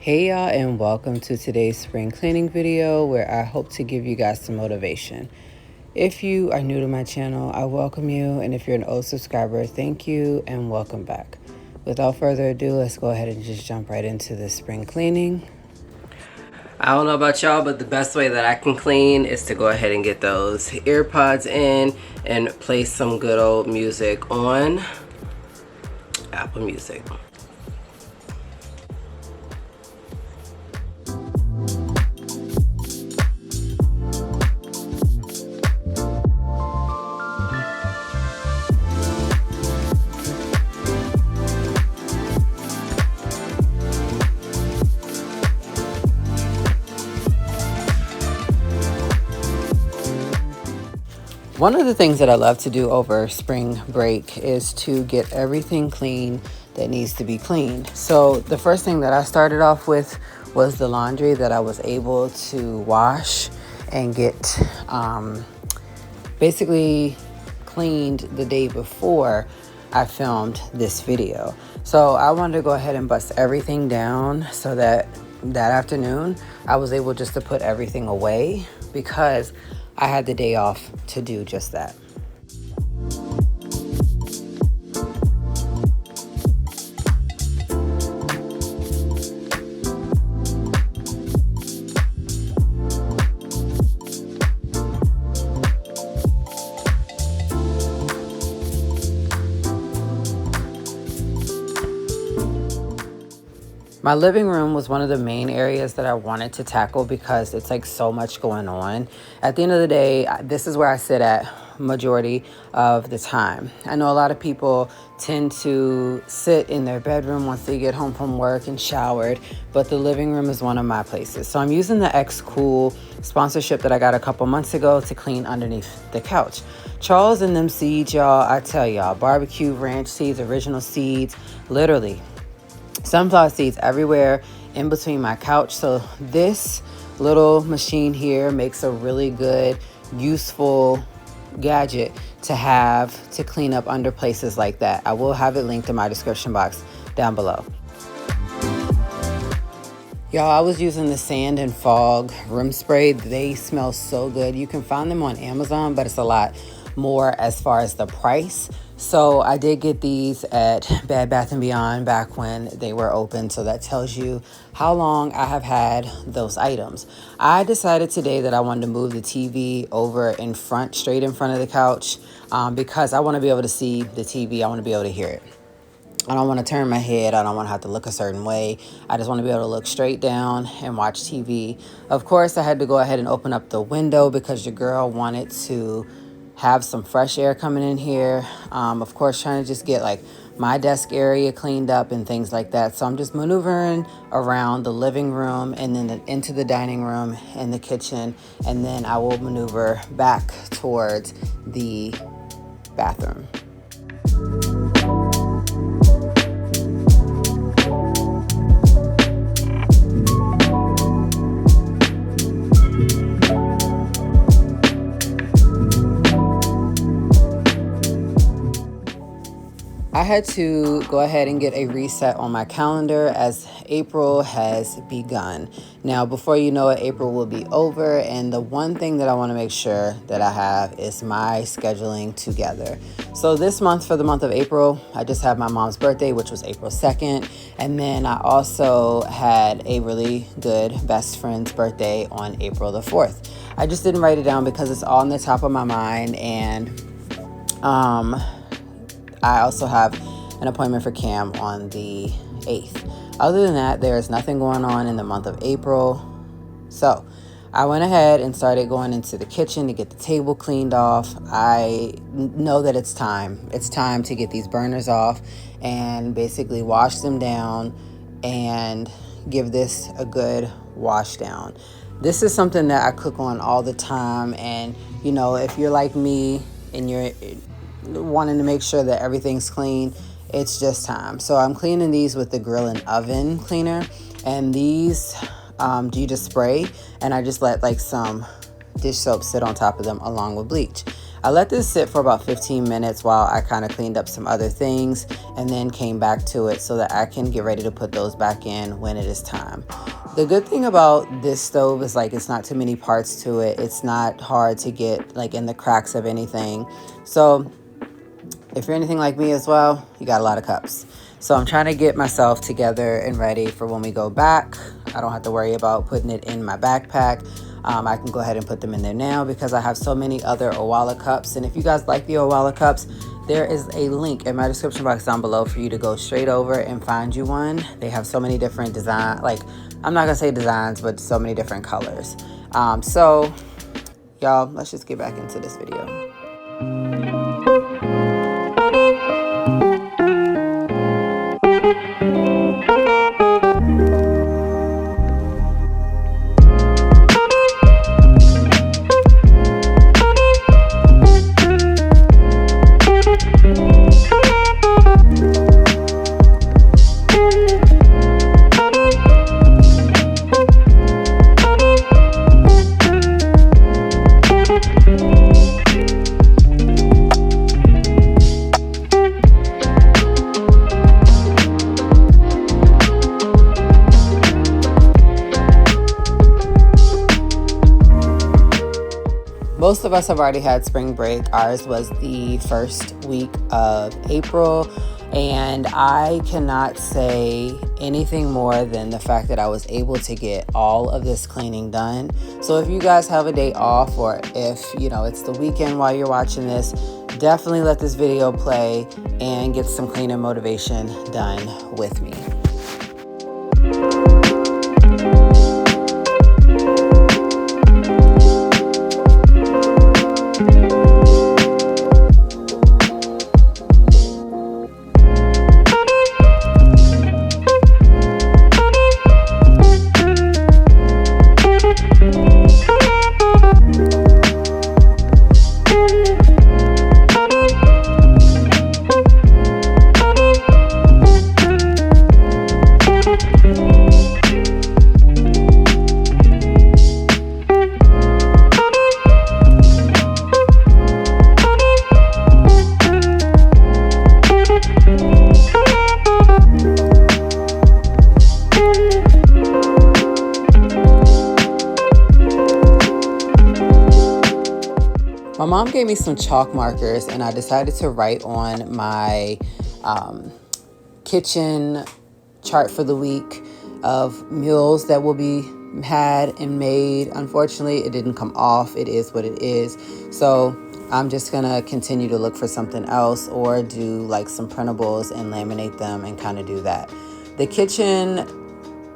Hey y'all, and welcome to today's spring cleaning video where I hope to give you guys some motivation. If you are new to my channel, I welcome you, and if you're an old subscriber, thank you and welcome back. Without further ado, let's go ahead and just jump right into this spring cleaning. I don't know about y'all, but the best way that I can clean is to go ahead and get those earpods in and play some good old music on Apple Music. One of the things that I love to do over spring break is to get everything clean that needs to be cleaned. So the first thing that I started off with was the laundry that I was able to wash and get basically cleaned the day before I filmed this video. So I wanted to go ahead and bust everything down so that afternoon I was able just to put everything away because I had the day off to do just that. My living room was one of the main areas that I wanted to tackle because it's like so much going on. At the end of the day, this is where I sit at majority of the time. I know a lot of people tend to sit in their bedroom once they get home from work and showered, but the living room is one of my places. So I'm using the X-Cool sponsorship that I got a couple months ago to clean underneath the couch. Charles and them seeds, y'all, I tell y'all, barbecue ranch seeds, original seeds, literally sunflower seeds everywhere in between my couch. So this little machine here makes a really good, useful gadget to have to clean up under places like that. I will have it linked in my description box down below. Y'all, I was using the sand and fog room spray. They smell so good. You can find them on Amazon, but it's a lot more as far as the price. So I did get these at Bed Bath & Beyond back when they were open. So that tells you how long I have had those items. I decided today that I wanted to move the TV over in front, straight in front of the couch, because I want to be able to see the TV. I want to be able to hear it. I don't want to turn my head. I don't want to have to look a certain way. I just want to be able to look straight down and watch TV. Of course, I had to go ahead and open up the window because your girl wanted to have some fresh air coming in here. Of course, trying to just get like my desk area cleaned up and things like that. So I'm just maneuvering around the living room and then into the dining room and the kitchen. And then I will maneuver back towards the bathroom. I had to go ahead and get a reset on my calendar as April has begun. Now, before you know it, April will be over, and the one thing that I want to make sure that I have is my scheduling together. So this month, for the month of April, I just have my mom's birthday, which was April 2nd, and then I also had a really good best friend's birthday on April the 4th. I just didn't write it down because it's all on the top of my mind, and I also have an appointment for Cam on the 8th. Other than that, there is nothing going on in the month of April. So I went ahead and started going into the kitchen to get the table cleaned off. I know that it's time. It's time to get these burners off and basically wash them down and give this a good wash down. This is something that I cook on all the time. And, you know, if you're like me and you're wanting to make sure that everything's clean, it's just time. So I'm cleaning these with the grill and oven cleaner, and these you just spray, and I just let like some dish soap sit on top of them along with bleach. I let this sit for about 15 minutes while I kind of cleaned up some other things and then came back to it so that I can get ready to put those back in when it is time. The good thing about this stove is like it's not too many parts to it. It's not hard to get like in the cracks of anything. So if you're anything like me as well, you got a lot of cups. So I'm trying to get myself together and ready for when we go back. I don't have to worry about putting it in my backpack. I can go ahead and put them in there now because I have so many other Owala cups. And if you guys like the Owala cups, there is a link in my description box down below for you to go straight over and find you one. They have so many different designs, like I'm not gonna say designs, but so many different colors. So y'all, let's just get back into this video. Most of us have already had spring break. Ours was the first week of April, and I cannot say anything more than the fact that I was able to get all of this cleaning done. So if you guys have a day off, or if it's the weekend while you're watching this, definitely let this video play and get some cleaning motivation done with me. My mom gave me some chalk markers and I decided to write on my kitchen chart for the week of meals that will be had and made. Unfortunately, it didn't come off. It is what it is. So I'm just going to continue to look for something else or do like some printables and laminate them and kind of do that. The kitchen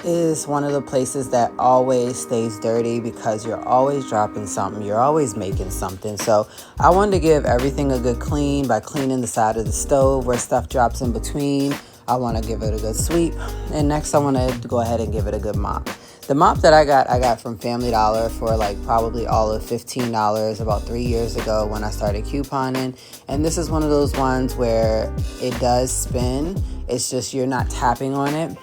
is one of the places that always stays dirty because you're always dropping something, you're always making something. So I wanted to give everything a good clean by cleaning the side of the stove where stuff drops in between. I want to give it a good sweep, and next I want to go ahead and give it a good mop. The mop that I got from Family Dollar for like probably all of $15 about 3 years ago when I started couponing. And this is one of those ones where it does spin, it's just you're not tapping on it.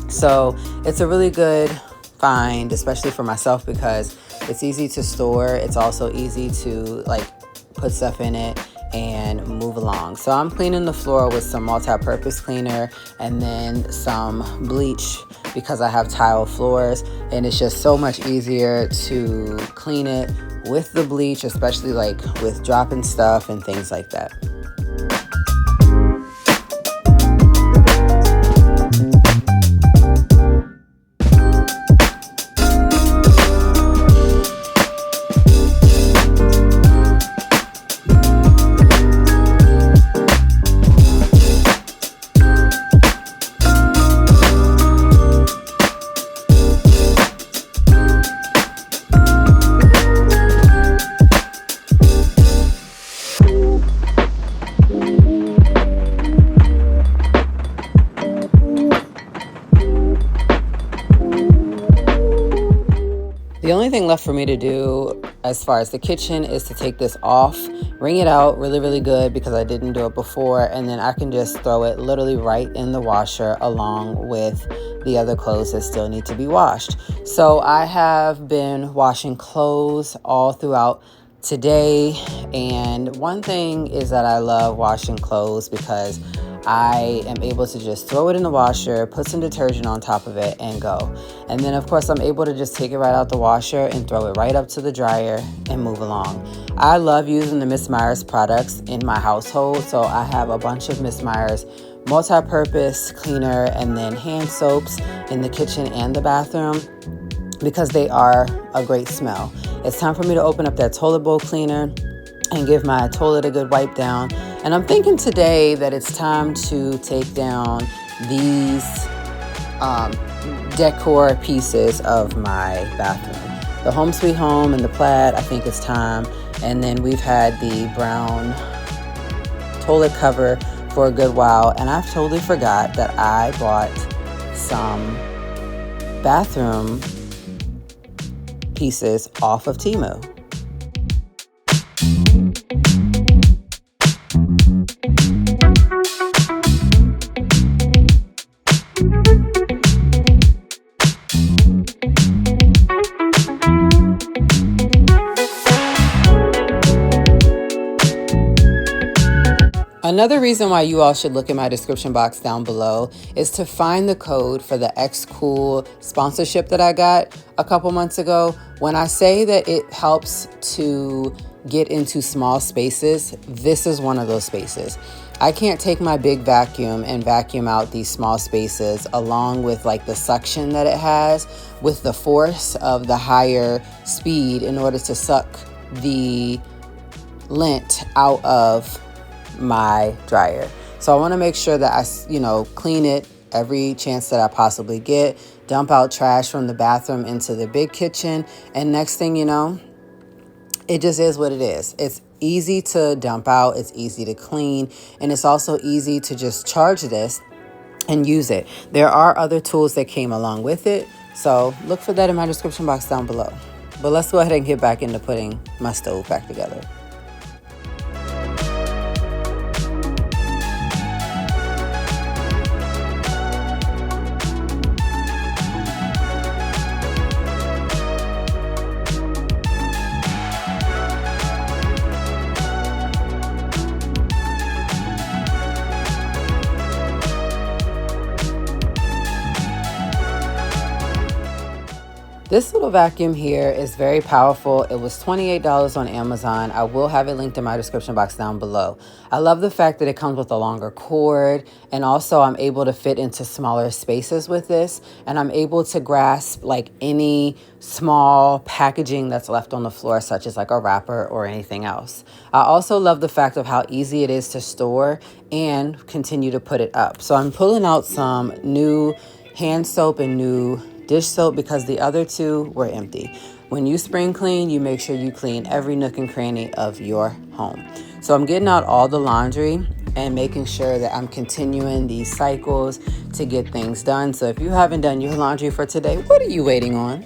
So it's a really good find, especially for myself, because it's easy to store. It's also easy to like put stuff in it and move along. So I'm cleaning the floor with some multi-purpose cleaner and then some bleach because I have tile floors, and it's just so much easier to clean it with the bleach, especially like with dropping stuff and things like that. The only thing left for me to do as far as the kitchen is to take this off, wring it out really, really good because I didn't do it before, and then I can just throw it literally right in the washer along with the other clothes that still need to be washed. So I have been washing clothes all throughout today. And one thing is that I love washing clothes because I am able to just throw it in the washer, put some detergent on top of it, and go. And then of course I'm able to just take it right out the washer and throw it right up to the dryer and move along. I love using the Miss Meyer's products in my household, so I have a bunch of Miss Meyer's multi-purpose cleaner and then hand soaps in the kitchen and the bathroom because they are a great smell. It's time for me to open up that toilet bowl cleaner and give my toilet a good wipe down. And I'm thinking today that it's time to take down these decor pieces of my bathroom. The Home Sweet Home and the plaid, I think it's time. And then we've had the brown toilet cover for a good while. And I've totally forgot that I bought some bathroom pieces off of Temu. Another reason why you all should look in my description box down below is to find the code for the X Cool sponsorship that I got a couple months ago. When I say that it helps to get into small spaces, this is one of those spaces. I can't take my big vacuum and vacuum out these small spaces along with like the suction that it has with the force of the higher speed in order to suck the lint out of my dryer. So I want to make sure that I, clean it every chance that I possibly get, dump out trash from the bathroom into the big kitchen, and next thing you know, it just is what it is. It's easy to dump out, it's easy to clean, and it's also easy to just charge this and use it. There are other tools that came along with it, so look for that in my description box down below. But let's go ahead and get back into putting my stove back together. This little vacuum here is very powerful. It was $28 on Amazon. I will have it linked in my description box down below. I love the fact that it comes with a longer cord, and also I'm able to fit into smaller spaces with this, and I'm able to grasp like any small packaging that's left on the floor, such as like a wrapper or anything else. I also love the fact of how easy it is to store and continue to put it up. So I'm pulling out some new hand soap and new dish soap because the other two were empty. When you spring clean, you make sure you clean every nook and cranny of your home. So I'm getting out all the laundry and making sure that I'm continuing these cycles to get things done. So if you haven't done your laundry for today, what are you waiting on?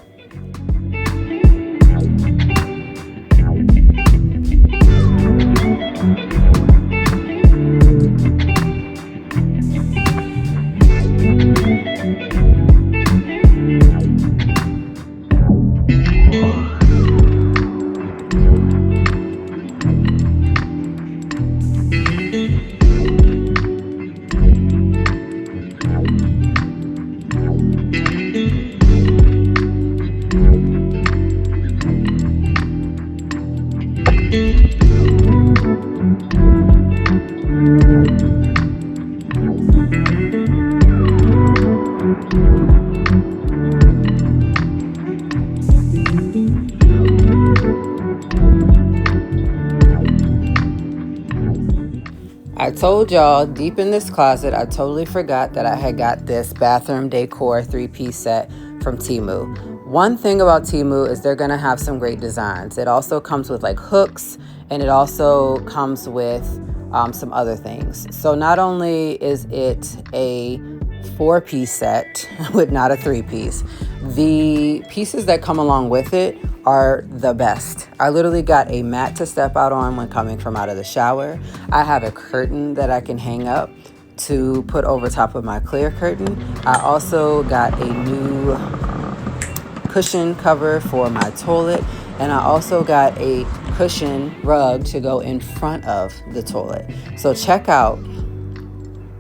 I told y'all deep in this closet, I totally forgot that I had got this bathroom decor 3-piece set from Temu. One thing about Temu is they're gonna have some great designs. It also comes with like hooks, and it also comes with some other things. So not only is it a 4-piece set with not a 3-piece, the pieces that come along with it are the best. I literally got a mat to step out on when coming from out of the shower. I have a curtain that I can hang up to put over top of my clear curtain. I also got a new cushion cover for my toilet, and I also got a cushion rug to go in front of the toilet. So check out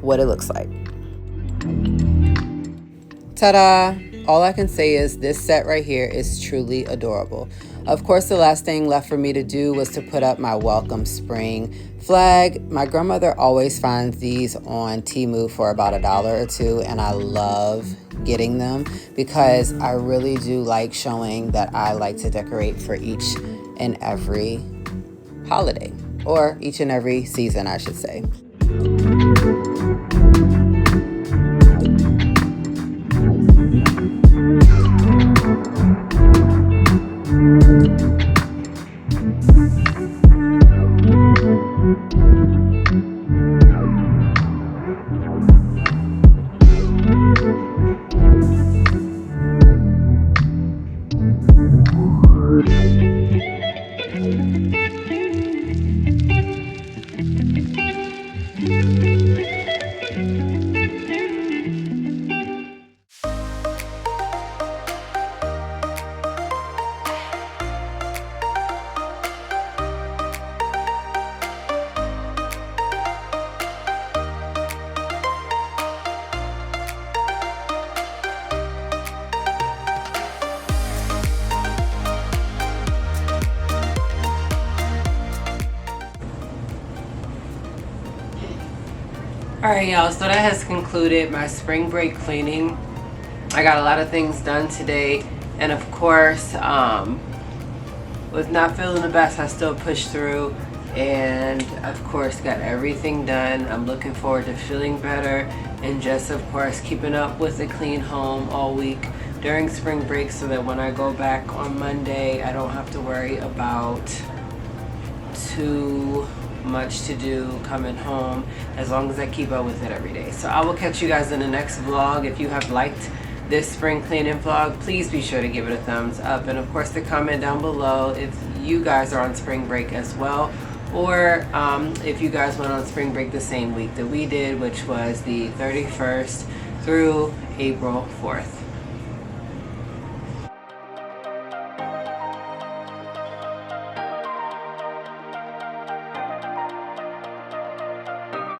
what it looks like. Ta-da! All I can say is this set right here is truly adorable. Of course, the last thing left for me to do was to put up my welcome spring flag. My grandmother always finds these on Temu for about $1 or $2, and I love getting them because I really do like showing that I like to decorate for each and every holiday, or each and every season, I should say. Alright y'all, so that has concluded my spring break cleaning. I got a lot of things done today, and of course, with not feeling the best, I still pushed through and of course got everything done. I'm looking forward to feeling better and just of course keeping up with a clean home all week during spring break so that when I go back on Monday, I don't have to worry about too much to do coming home, as long as I keep up with it every day. So I will catch you guys in the next vlog. If you have liked this spring cleaning vlog, please be sure to give it a thumbs up, and of course to comment down below if you guys are on spring break as well, or if you guys went on spring break the same week that we did, which was the 31st through April 4th.